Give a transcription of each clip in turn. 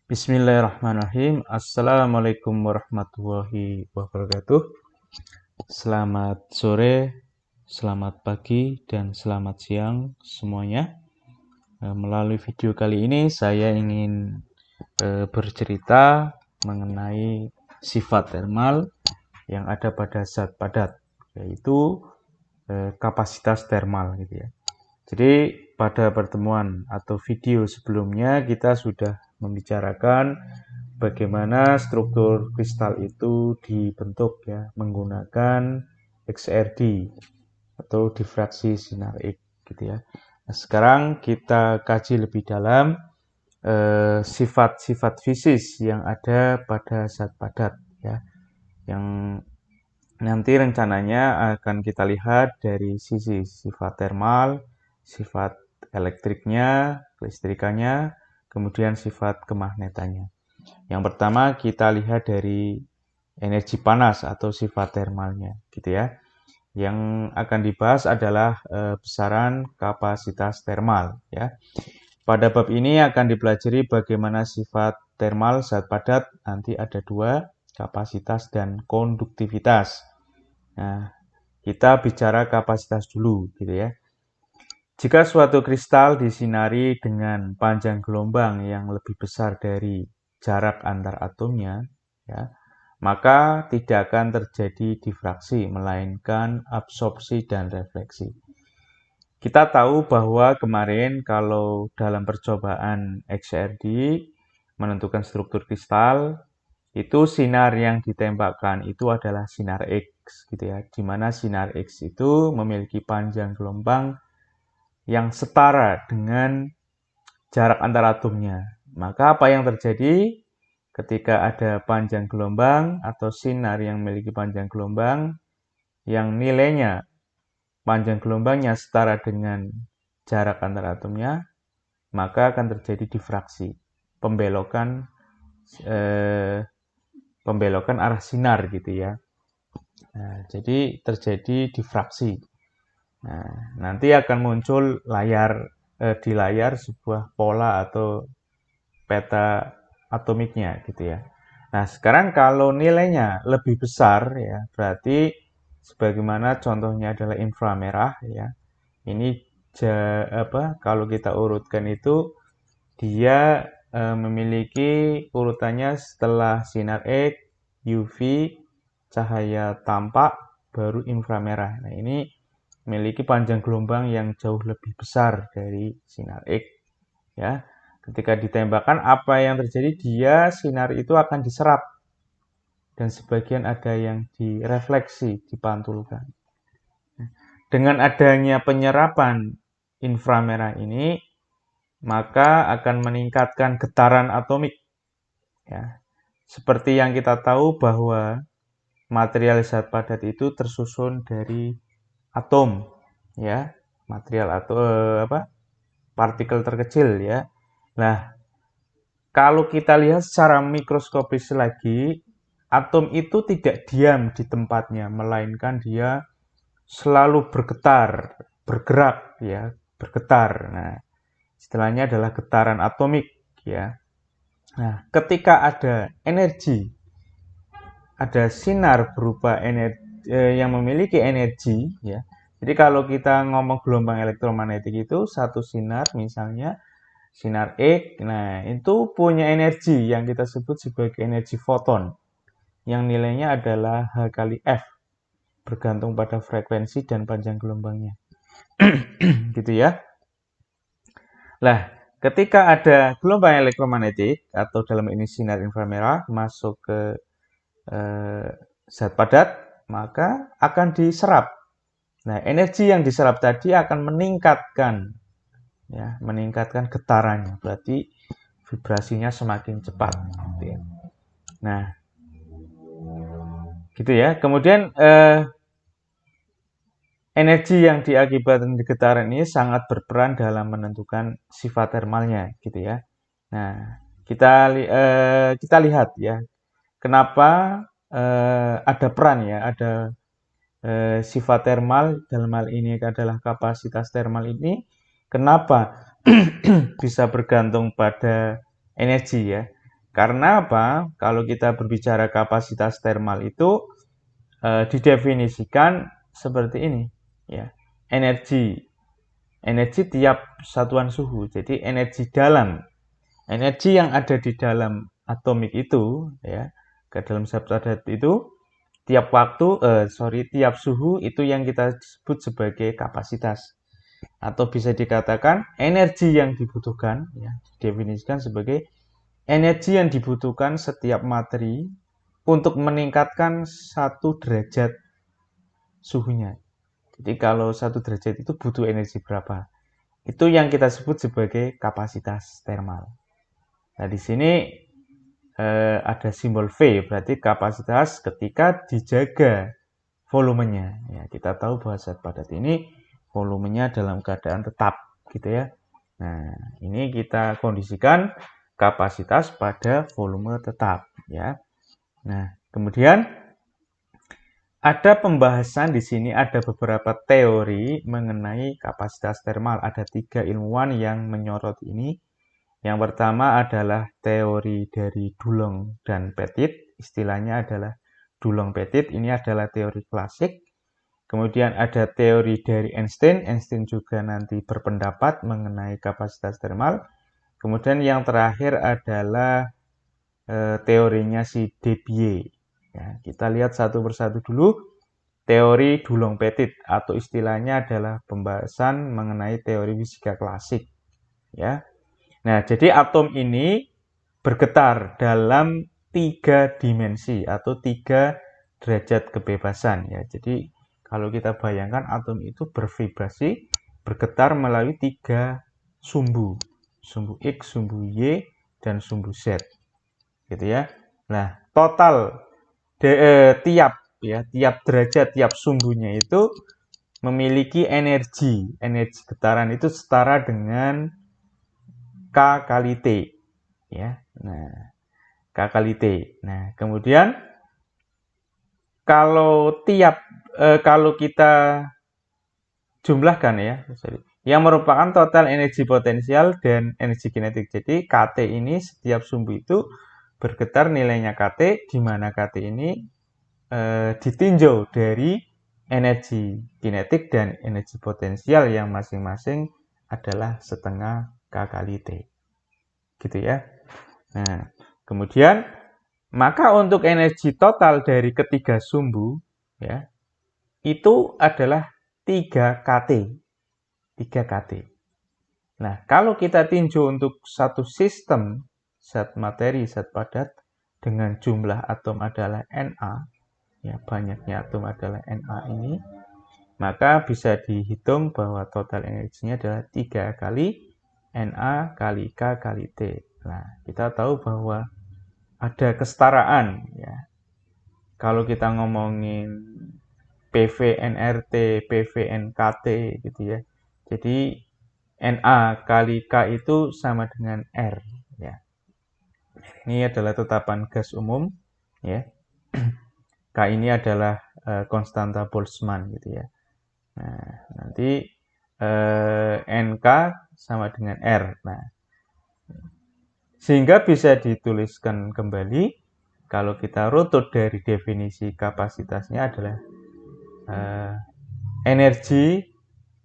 Bismillahirrahmanirrahim. Assalamualaikum warahmatullahi wabarakatuh. Selamat sore, selamat pagi, dan selamat siang semuanya. Melalui video kali ini saya ingin bercerita mengenai sifat termal yang ada pada zat padat, yaitu kapasitas termal gitu ya. Jadi pada pertemuan atau video sebelumnya kita sudah membicarakan bagaimana struktur kristal itu dibentuk ya menggunakan XRD atau difraksi sinar X gitu ya. Nah, sekarang kita kaji lebih dalam sifat-sifat fisis yang ada pada zat padat ya, yang nanti rencananya akan kita lihat dari sisi sifat termal, sifat elektriknya, kelistrikannya, kemudian sifat kemagnetannya. Yang pertama kita lihat dari energi panas atau sifat termalnya, gitu ya. Yang akan dibahas adalah besaran kapasitas termal, ya. Pada bab ini akan dipelajari bagaimana sifat termal zat padat, nanti ada dua, kapasitas dan konduktivitas. Nah, kita bicara kapasitas dulu, gitu ya. Jika suatu kristal disinari dengan panjang gelombang yang lebih besar dari jarak antar atomnya, ya, maka tidak akan terjadi difraksi, melainkan absorpsi dan refleksi. Kita tahu bahwa kemarin kalau dalam percobaan XRD menentukan struktur kristal, itu sinar yang ditembakkan itu adalah sinar X gitu ya, di mana sinar X itu memiliki panjang gelombang yang setara dengan jarak antar atomnya. Maka apa yang terjadi ketika ada panjang gelombang atau sinar yang memiliki panjang gelombang yang nilainya panjang gelombangnya setara dengan jarak antar atomnya, maka akan terjadi difraksi, pembelokan arah sinar gitu ya. Nah, jadi terjadi difraksi. Nah, nanti akan muncul di layar sebuah pola atau peta atomiknya gitu ya. Nah, sekarang kalau nilainya lebih besar ya, berarti sebagaimana contohnya adalah inframerah ya. Ini kalau kita urutkan itu dia memiliki urutannya setelah sinar X, UV, cahaya tampak, baru inframerah. Nah, ini memiliki panjang gelombang yang jauh lebih besar dari sinar X. Ya, ketika ditembakkan apa yang terjadi? Dia sinar itu akan diserap dan sebagian ada yang direfleksi, dipantulkan. Dengan adanya penyerapan inframerah ini, maka akan meningkatkan getaran atomik. Ya, seperti yang kita tahu bahwa material zat padat itu tersusun dari atom, ya, material atau partikel terkecil, ya. Nah, kalau kita lihat secara mikroskopis lagi, atom itu tidak diam di tempatnya, melainkan dia selalu bergerak, ya, bergetar. Nah, istilahnya adalah getaran atomik, ya. Nah, ketika ada energi, ada sinar berupa energi yang memiliki energi, ya. Jadi kalau kita ngomong gelombang elektromagnetik itu satu sinar, misalnya sinar X, nah itu punya energi yang kita sebut sebagai energi foton, yang nilainya adalah H kali F, bergantung pada frekuensi dan panjang gelombangnya. Gitu ya. Nah, ketika ada gelombang elektromagnetik atau dalam ini sinar inframerah masuk ke zat padat, maka akan diserap. Nah, energi yang diserap tadi akan meningkatkan getarannya. Berarti vibrasinya semakin cepat. Gitu ya. Nah, gitu ya. Kemudian energi yang diakibatkan getaran ini sangat berperan dalam menentukan sifat termalnya, gitu ya. Nah, kita lihat ya, kenapa ada peran ya, ada sifat termal dalam hal ini adalah kapasitas termal ini. Kenapa bisa bergantung pada energi ya? Karena apa? Kalau kita berbicara kapasitas termal itu didefinisikan seperti ini, ya. Energi tiap satuan suhu. Jadi energi yang ada di dalam atomik itu, ya, ke dalam zat padat itu tiap suhu itu yang kita sebut sebagai kapasitas, atau bisa dikatakan energi yang dibutuhkan, ya, didefinisikan sebagai energi yang dibutuhkan setiap materi untuk meningkatkan 1 derajat suhunya. Jadi kalau 1 derajat itu butuh energi berapa? Itu yang kita sebut sebagai kapasitas termal. Nah, di sini ada simbol V, berarti kapasitas ketika dijaga volumenya. Ya, kita tahu bahwa zat padat ini volumenya dalam keadaan tetap, gitu ya. Nah, ini kita kondisikan kapasitas pada volume tetap, ya. Nah, kemudian ada pembahasan di sini, ada beberapa teori mengenai kapasitas termal. Ada 3 ilmuwan yang menyorot ini. Yang pertama adalah teori dari Dulong dan Petit, istilahnya adalah Dulong Petit, ini adalah teori klasik. Kemudian ada teori dari Einstein, Einstein juga nanti berpendapat mengenai kapasitas termal. Kemudian yang terakhir adalah teorinya si Debye. Ya, kita lihat satu persatu dulu. Teori Dulong Petit atau istilahnya adalah pembahasan mengenai teori fisika klasik. Ya, nah, jadi atom ini bergetar dalam 3 dimensi atau 3 derajat kebebasan, ya. Jadi kalau kita bayangkan atom itu bervibrasi, bergetar melalui 3 sumbu, sumbu X, sumbu Y, dan sumbu Z, gitu ya. Nah, total tiap derajat, tiap sumbunya itu memiliki energi getaran itu setara dengan K kali T, ya. Nah, K kali T. Nah, kemudian kalau kita jumlahkan, ya, yang merupakan total energi potensial dan energi kinetik. Jadi KT ini setiap sumbu itu bergetar nilainya KT, di mana KT ini ditinjau dari energi kinetik dan energi potensial yang masing-masing adalah setengah K kali T. Gitu ya. Nah, kemudian maka untuk energi total dari ketiga sumbu, ya, itu adalah 3 kT. 3 kT. Nah, kalau kita tinjau untuk satu sistem zat materi, zat padat dengan jumlah atom adalah Na, ya, banyaknya atom adalah Na ini, maka bisa dihitung bahwa total energinya adalah 3 kali Na kali K kali T. Nah, kita tahu bahwa ada kesetaraan, ya. Kalau kita ngomongin PV-nRT, PV-nKT gitu ya. Jadi Na kali K itu sama dengan R, ya. Ini adalah tetapan gas umum, ya. K ini adalah konstanta Boltzmann gitu ya. Nah, nanti NK sama dengan R. Nah, sehingga bisa dituliskan kembali kalau kita runut dari definisi kapasitasnya adalah energi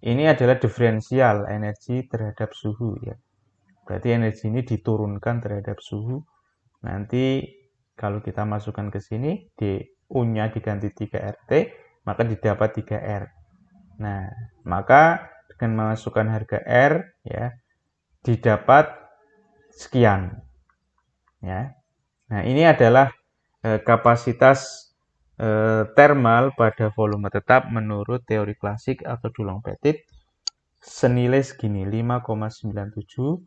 ini adalah diferensial energi terhadap suhu, ya. Berarti energi ini diturunkan terhadap suhu. Nanti kalau kita masukkan ke sini, U-nya diganti 3RT, maka didapat 3R. Nah, maka dengan memasukkan harga R, ya, didapat sekian, ya. Nah, ini adalah kapasitas termal pada volume tetap menurut teori klasik atau Dulong Petit senilai segini, 5,97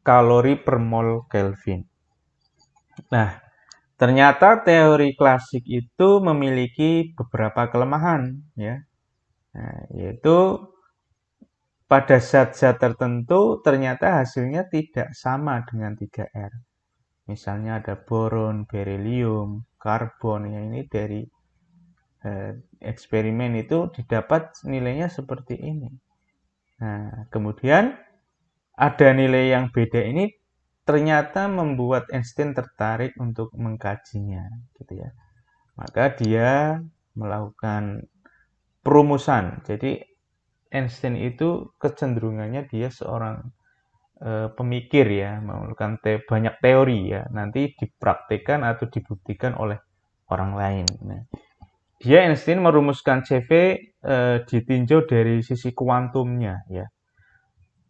kalori per mol Kelvin. Nah, ternyata teori klasik itu memiliki beberapa kelemahan, ya. Nah, yaitu pada zat-zat tertentu ternyata hasilnya tidak sama dengan 3R. Misalnya ada boron, berilium, karbon, ya, ini dari eksperimen itu didapat nilainya seperti ini. Nah, kemudian ada nilai yang beda ini ternyata membuat Einstein tertarik untuk mengkajinya, gitu ya. Maka dia melakukan perumusan. Jadi Einstein itu kecenderungannya dia seorang pemikir ya, melakukan banyak teori ya, nanti dipraktikkan atau dibuktikan oleh orang lain. Nah, dia Einstein merumuskan CV ditinjau dari sisi kuantumnya ya.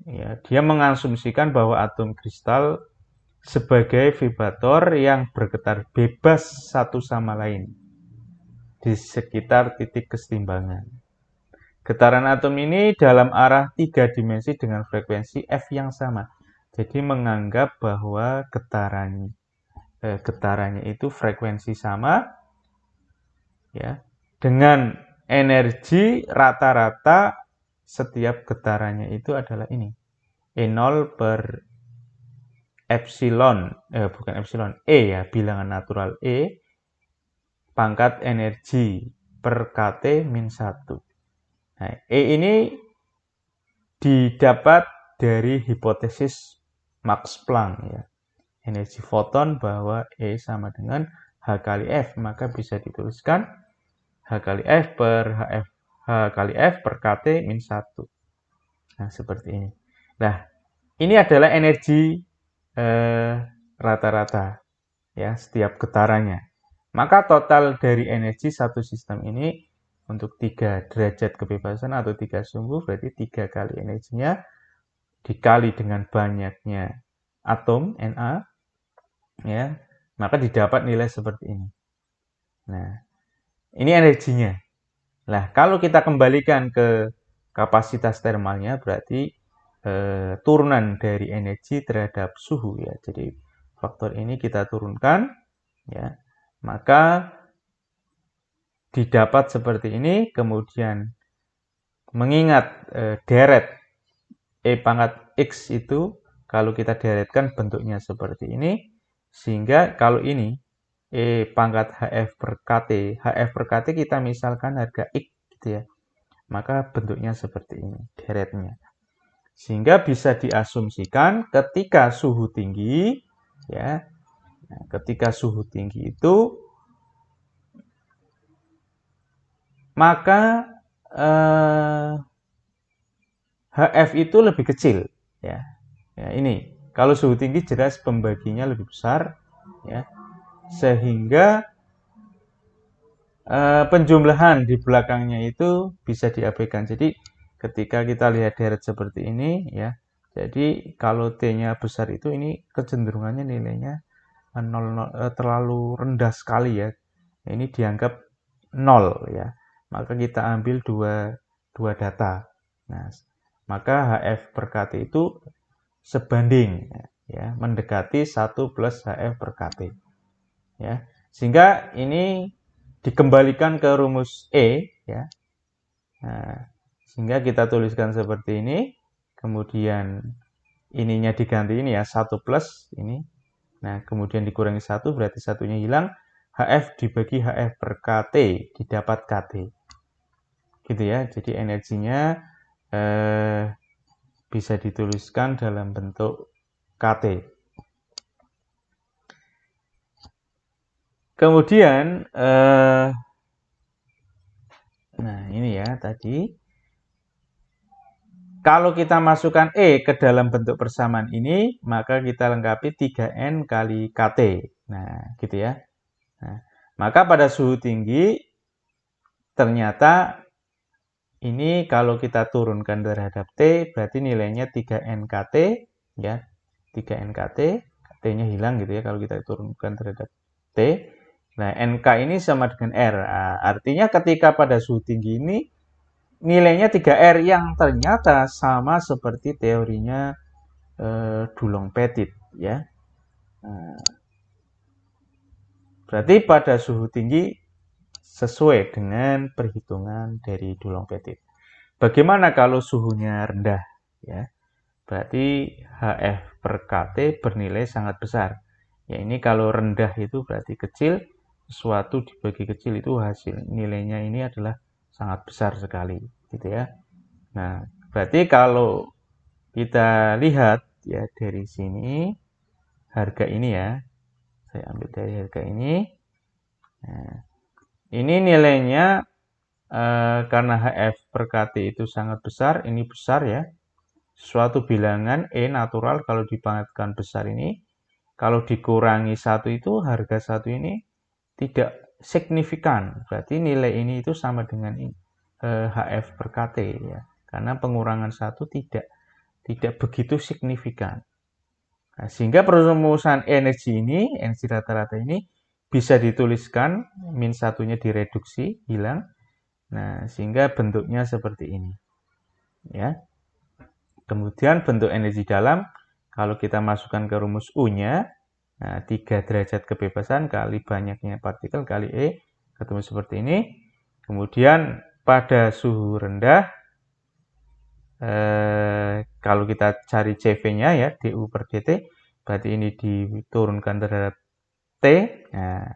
Ya, dia mengasumsikan bahwa atom kristal sebagai vibrator yang bergetar bebas satu sama lain di sekitar titik kesetimbangan. Getaran atom ini dalam arah 3 dimensi dengan frekuensi F yang sama. Jadi menganggap bahwa getarannya itu frekuensi sama ya, dengan energi rata-rata setiap getarannya itu adalah ini. E0 per epsilon, bukan epsilon, E ya, bilangan natural E pangkat energi per kT min 1. Nah, E ini didapat dari hipotesis Max Planck ya. Energi foton bahwa E sama dengan H kali F, maka bisa dituliskan H kali F per H kali F per kT min 1. Nah, seperti ini. Nah, ini adalah energi rata-rata ya, setiap getarannya. Maka total dari energi satu sistem ini untuk 3 derajat kebebasan atau 3 sumbu berarti 3 kali energinya dikali dengan banyaknya atom Na ya, maka didapat nilai seperti ini. Nah, ini energinya. Nah, kalau kita kembalikan ke kapasitas termalnya berarti turunan dari energi terhadap suhu ya. Jadi faktor ini kita turunkan ya. Maka didapat seperti ini, kemudian mengingat deret E pangkat X itu kalau kita deretkan bentuknya seperti ini, sehingga kalau ini E pangkat HF per KT, HF per KT kita misalkan harga X gitu ya, maka bentuknya seperti ini, deretnya. Sehingga bisa diasumsikan ketika suhu tinggi, ya, nah, ketika suhu tinggi itu, maka HF itu lebih kecil, ya. Ya ini, kalau suhu tinggi jelas pembaginya lebih besar, ya, sehingga penjumlahan di belakangnya itu bisa diabaikan. Jadi ketika kita lihat deret seperti ini ya, jadi kalau T-nya besar itu ini kecenderungannya nilainya 0, terlalu rendah sekali ya. Ini dianggap 0 ya. Maka kita ambil dua data. Nah, maka HF per KT itu sebanding ya, mendekati 1 plus HF per KT. Ya. Sehingga ini dikembalikan ke rumus E ya. Nah, sehingga kita tuliskan seperti ini, kemudian ininya diganti ini ya 1 plus ini. Nah, kemudian dikurangi 1 berarti satunya hilang, HF dibagi HF per KT didapat KT. Gitu ya. Jadi energinya bisa dituliskan dalam bentuk KT. Kemudian nah ini ya tadi, kalau kita masukkan E ke dalam bentuk persamaan ini, maka kita lengkapi 3N kali KT. Nah, gitu ya. Nah, maka pada suhu tinggi, ternyata ini kalau kita turunkan terhadap T, berarti nilainya 3N KT, ya. 3N KT, KT-nya hilang gitu ya kalau kita turunkan terhadap T. Nah, NK ini sama dengan R. Nah, artinya ketika pada suhu tinggi ini, nilainya 3R yang ternyata sama seperti teorinya Dulong Petit ya. Berarti pada suhu tinggi sesuai dengan perhitungan dari Dulong Petit. Bagaimana kalau suhunya rendah ya? Berarti HF per KT bernilai sangat besar. Ya ini kalau rendah itu berarti kecil, sesuatu dibagi kecil itu hasil nilainya ini adalah sangat besar sekali gitu ya. Nah, berarti kalau kita lihat ya dari sini harga ini ya. Saya ambil dari harga ini. Nah, ini nilainya karena HF per KT itu sangat besar, ini besar ya. Suatu bilangan E natural kalau dipangkatkan besar ini, kalau dikurangi 1 itu harga 1 ini tidak signifikan. Berarti nilai ini itu sama dengan HF per KT ya. Karena pengurangan 1 tidak begitu signifikan. Nah, sehingga perumusan energi ini, energi rata-rata ini bisa dituliskan min satunya direduksi, hilang. Nah, sehingga bentuknya seperti ini. Ya. Kemudian bentuk energi dalam, kalau kita masukkan ke rumus U-nya, nah, 3 derajat kebebasan kali banyaknya partikel kali E, ketemu seperti ini. Kemudian pada suhu rendah, kalau kita cari CV-nya ya, DU per dt, berarti ini diturunkan terhadap T. Nah,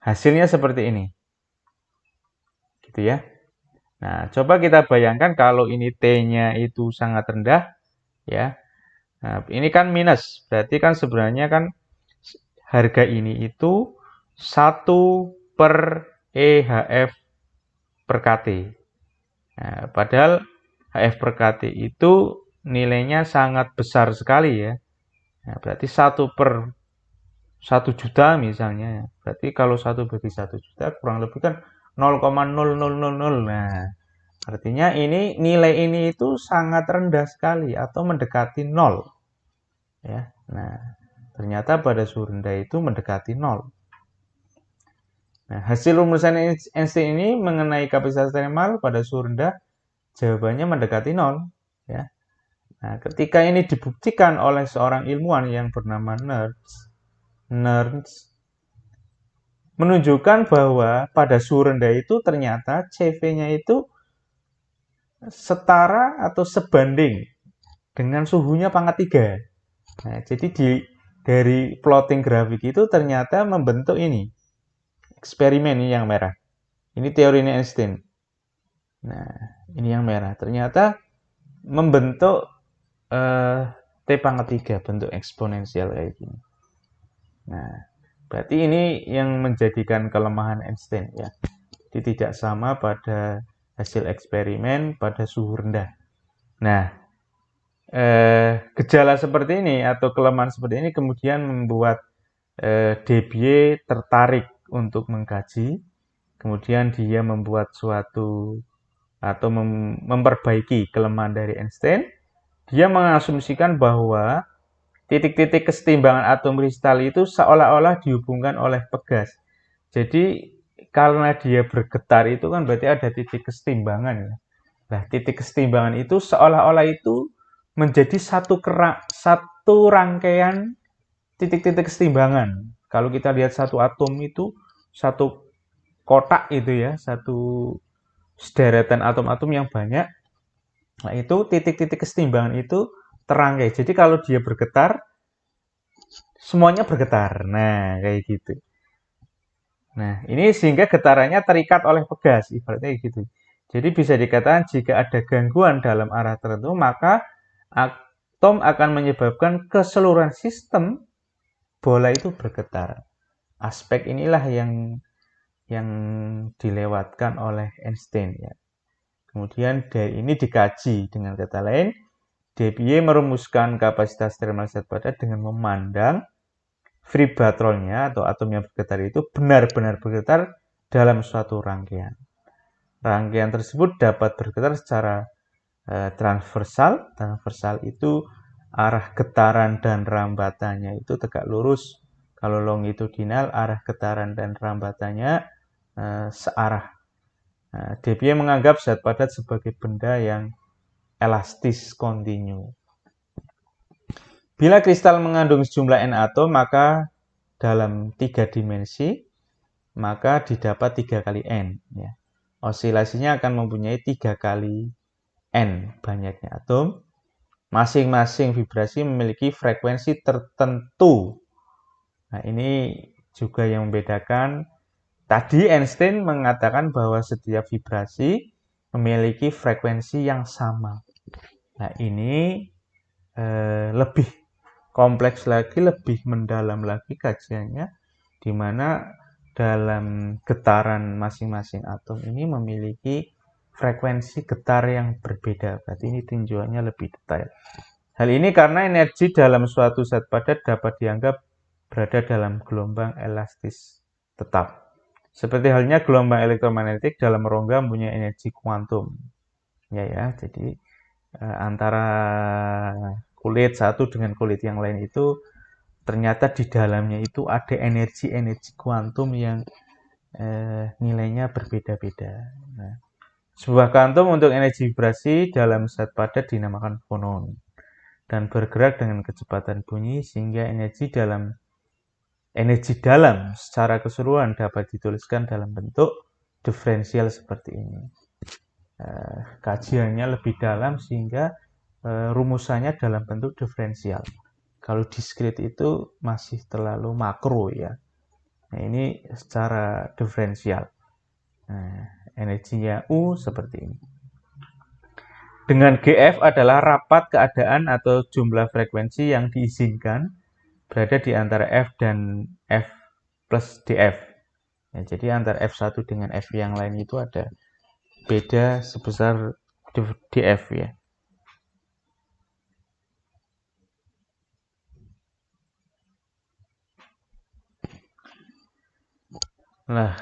hasilnya seperti ini. Gitu ya. Nah, coba kita bayangkan kalau ini T-nya itu sangat rendah, ya. Nah, ini kan minus, berarti kan sebenarnya kan harga ini itu 1 per EHF per KT. Nah, padahal HF per KT itu nilainya sangat besar sekali ya. Nah, berarti 1 per 1 juta misalnya. Berarti kalau 1 bagi 1 juta kurang lebih kan 0,0000. Nah, artinya ini nilai ini itu sangat rendah sekali atau mendekati 0. Ya. Nah, ternyata pada suhu rendah itu mendekati 0. Nah, hasil rumusan Einstein ini mengenai kapasitas thermal pada suhu rendah jawabannya mendekati 0. Ya. Nah, ketika ini dibuktikan oleh seorang ilmuwan yang bernama Nernst menunjukkan bahwa pada suhu rendah itu ternyata CV-nya itu setara atau sebanding dengan suhunya pangkat 3. Nah, jadi dari plotting grafik itu ternyata membentuk ini. Eksperimen ini yang merah. Ini teorinya Einstein. Nah, ini yang merah. Ternyata membentuk T pangkat 3, bentuk eksponensial kayak gini. Nah, berarti ini yang menjadikan kelemahan Einstein ya. Jadi tidak sama pada hasil eksperimen pada suhu rendah. Nah, gejala seperti ini atau kelemahan seperti ini kemudian membuat Debye tertarik untuk mengkaji. Kemudian dia membuat suatu atau memperbaiki kelemahan dari Einstein. Dia mengasumsikan bahwa titik-titik kesetimbangan atom kristal itu seolah-olah dihubungkan oleh pegas. Jadi karena dia bergetar itu kan berarti ada titik kesetimbangan. Nah, titik kesetimbangan itu seolah-olah itu menjadi satu rangkaian titik-titik kesetimbangan. Kalau kita lihat satu atom itu satu kotak itu ya, satu sederetan atom-atom yang banyak. Nah, itu titik-titik kesetimbangan itu terangkai. Jadi kalau dia bergetar, semuanya bergetar. Nah, kayak gitu. Nah, ini sehingga getarannya terikat oleh pegas, ibaratnya gitu. Jadi bisa dikatakan jika ada gangguan dalam arah tertentu, maka atom akan menyebabkan keseluruhan sistem bola itu bergetar. Aspek inilah yang dilewatkan oleh Einstein ya. Kemudian dari ini dikaji, dengan kata lain, Debye merumuskan kapasitas thermal zat padat dengan memandang vibratornya atau atom yang bergetar itu benar-benar bergetar dalam suatu rangkaian. Rangkaian tersebut dapat bergetar secara transversal. Transversal itu arah getaran dan rambatannya itu tegak lurus. Kalau longitudinal, arah getaran dan rambatannya searah. Nah, Debye menganggap zat padat sebagai benda yang elastis kontinu. Bila kristal mengandung sejumlah N atom, maka dalam 3 dimensi, maka didapat 3 kali N. Ya. Osilasinya akan mempunyai 3 kali N banyaknya atom. Masing-masing vibrasi memiliki frekuensi tertentu. Nah, ini juga yang membedakan. Tadi Einstein mengatakan bahwa setiap vibrasi memiliki frekuensi yang sama. Nah, ini lebih kompleks lagi, lebih mendalam lagi kajiannya, di mana dalam getaran masing-masing atom ini memiliki frekuensi getar yang berbeda. Berarti ini tinjauannya lebih detail. Hal ini karena energi dalam suatu zat padat dapat dianggap berada dalam gelombang elastis tetap. Seperti halnya gelombang elektromagnetik dalam rongga mempunyai energi kuantum. Ya, jadi antara kulit satu dengan kulit yang lain itu ternyata di dalamnya itu ada energi-energi kuantum yang nilainya berbeda-beda. Nah, sebuah kuantum untuk energi vibrasi dalam zat padat dinamakan fonon dan bergerak dengan kecepatan bunyi sehingga energi dalam secara keseluruhan dapat dituliskan dalam bentuk diferensial seperti ini. Kajiannya lebih dalam sehingga rumusannya dalam bentuk diferensial. Kalau diskrit itu masih terlalu makro ya. Nah, ini secara diferensial. Nah, energinya U seperti ini. Dengan GF adalah rapat keadaan atau jumlah frekuensi yang diizinkan berada di antara F dan F plus DF. Ya, jadi antara F1 dengan F yang lain itu ada beda sebesar DF ya. Nah,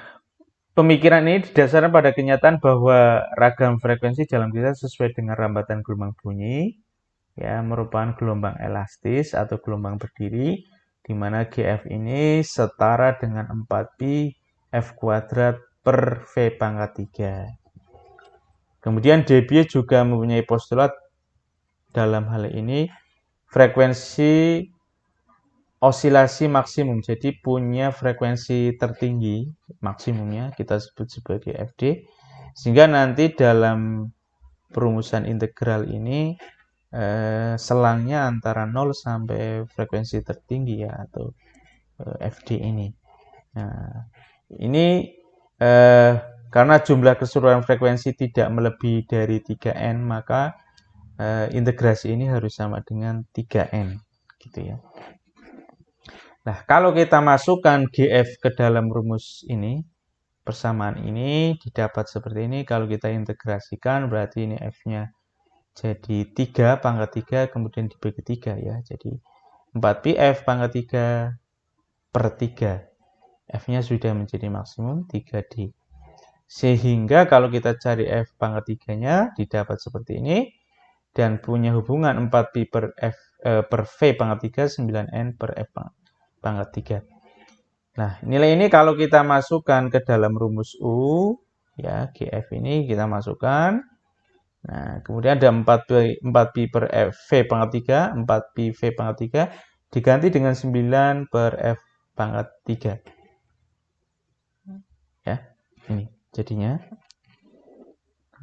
pemikiran ini didasarkan pada kenyataan bahwa ragam frekuensi dalam kita sesuai dengan rambatan gelombang bunyi ya merupakan gelombang elastis atau gelombang berdiri di mana GF ini setara dengan 4pi F kuadrat per V pangkat 3. Kemudian Debye juga mempunyai postulat dalam hal ini frekuensi osilasi maksimum, jadi punya frekuensi tertinggi maksimumnya kita sebut sebagai Fd, sehingga nanti dalam perumusan integral ini selangnya antara 0 sampai frekuensi tertinggi ya atau Fd ini. Nah, ini karena jumlah keseluruhan frekuensi tidak melebihi dari 3n, maka integrasi ini harus sama dengan 3n gitu ya. Nah, kalau kita masukkan GF ke dalam rumus ini, persamaan ini didapat seperti ini. Kalau kita integrasikan berarti ini F-nya jadi 3 pangkat 3 kemudian dibagi 3 ya. Jadi 4pi F pangkat 3 per 3. F-nya sudah menjadi maksimum 3D. Sehingga kalau kita cari F pangkat 3-nya didapat seperti ini. Dan punya hubungan 4pi per V pangkat 3, 9n per F pangkat 3. Nah, nilai ini kalau kita masukkan ke dalam rumus U, ya, GF ini kita masukkan. Nah, kemudian ada 4pi per V pangkat 3, 4pi V pangkat 3, diganti dengan 9 per F pangkat 3. Ya, ini jadinya.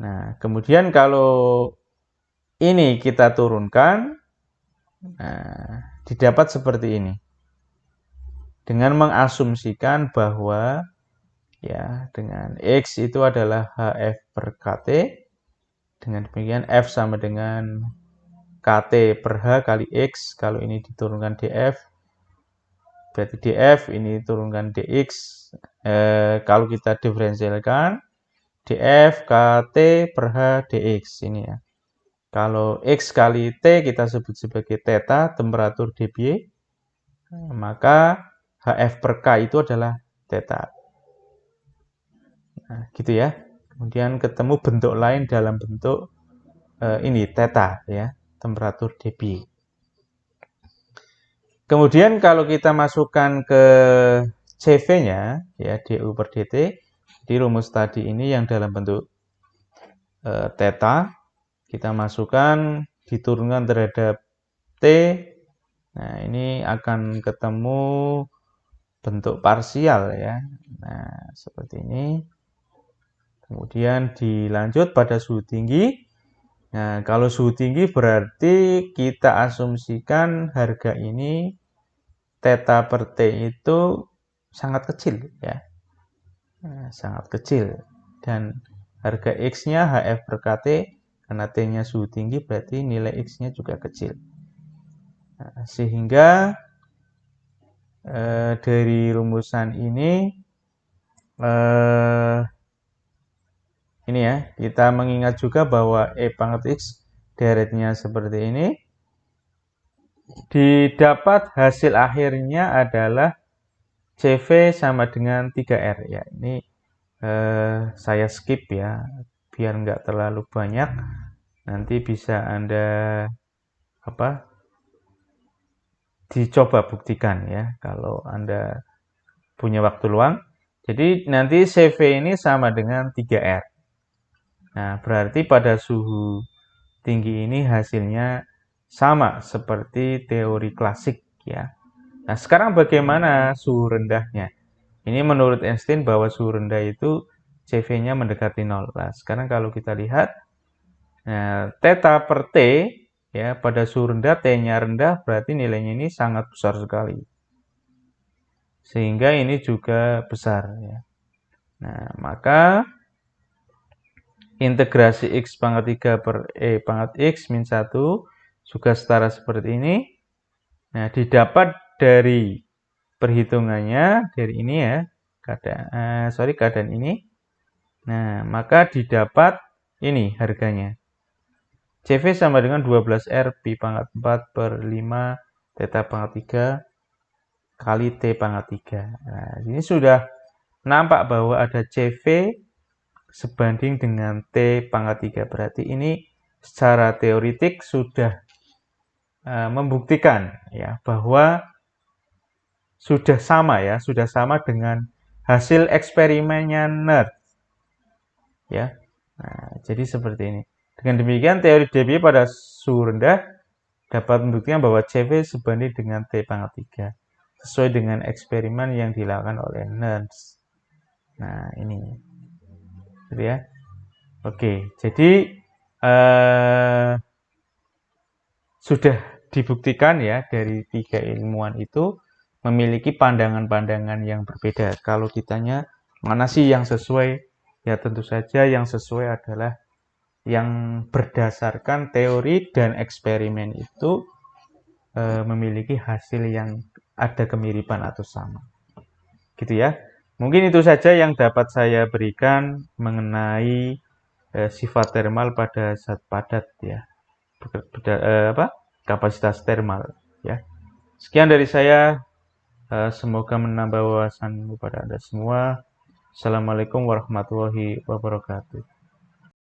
Nah, kemudian kalau ini kita turunkan, nah, didapat seperti ini. Dengan mengasumsikan bahwa ya dengan X itu adalah HF per KT. Dengan demikian F sama dengan KT per H kali X. Kalau ini diturunkan DF, berarti DF ini turunkan DX. Kalau kita diferensialkan DF KT per H DX ini ya. Kalau X kali T kita sebut sebagai theta, temperatur Debye, maka HF per K itu adalah theta. Nah, gitu ya. Kemudian ketemu bentuk lain dalam bentuk ini theta ya, temperatur Debye. Kemudian kalau kita masukkan ke CV-nya ya du per dt, di rumus tadi ini yang dalam bentuk theta kita masukkan diturunkan terhadap T. Nah, ini akan ketemu bentuk parsial ya. Nah, seperti ini. Kemudian dilanjut pada suhu tinggi. Nah, kalau suhu tinggi berarti kita asumsikan harga ini theta per T itu sangat kecil ya. Nah, sangat kecil. Dan harga X-nya HF per KT karena T-nya suhu tinggi berarti nilai X-nya juga kecil. Sehingga dari rumusan ini ini ya, kita mengingat juga bahwa E pangkat X deretnya seperti ini. Didapat hasil akhirnya adalah CV sama dengan 3R ya. Ini saya skip ya, biar nggak terlalu banyak. Nanti bisa Anda dicoba buktikan ya, kalau Anda punya waktu luang. Jadi nanti CV ini sama dengan 3R. Nah, berarti pada suhu tinggi ini hasilnya sama seperti teori klasik ya. Nah, sekarang bagaimana suhu rendahnya? Ini menurut Einstein bahwa suhu rendah itu CV-nya mendekati 0. Nah, sekarang kalau kita lihat, nah, theta per T ya, pada suhu rendah, T-nya rendah, berarti nilainya ini sangat besar sekali. Sehingga ini juga besar ya. Nah, maka integrasi X pangkat 3 per E pangkat X min 1 juga setara seperti ini. Nah, didapat dari perhitungannya, dari ini ya, keadaan ini. Nah, maka didapat ini harganya. CV sama dengan 12R pi pangkat 4 per 5 theta pangkat 3 kali T pangkat 3. Nah, ini sudah nampak bahwa ada CV sebanding dengan T pangkat 3. Berarti ini secara teoritik sudah membuktikan ya bahwa sudah sama dengan hasil eksperimennya NERD. Ya. Nah, jadi seperti ini. Dengan demikian teori Debye pada suhu rendah dapat membuktikan bahwa CV sebanding dengan T pangkat 3 sesuai dengan eksperimen yang dilakukan oleh NERD. Nah, ini. Gitu ya. Oke, jadi sudah dibuktikan ya dari 3 ilmuwan itu memiliki pandangan-pandangan yang berbeda. Kalau kitanya mana sih yang sesuai? Ya tentu saja yang sesuai adalah yang berdasarkan teori dan eksperimen itu memiliki hasil yang ada kemiripan atau sama. Gitu ya. Mungkin itu saja yang dapat saya berikan mengenai sifat termal pada zat padat ya. Kapasitas termal ya. Sekian dari saya, semoga menambah wawasan kepada Anda semua. Assalamualaikum warahmatullahi wabarakatuh.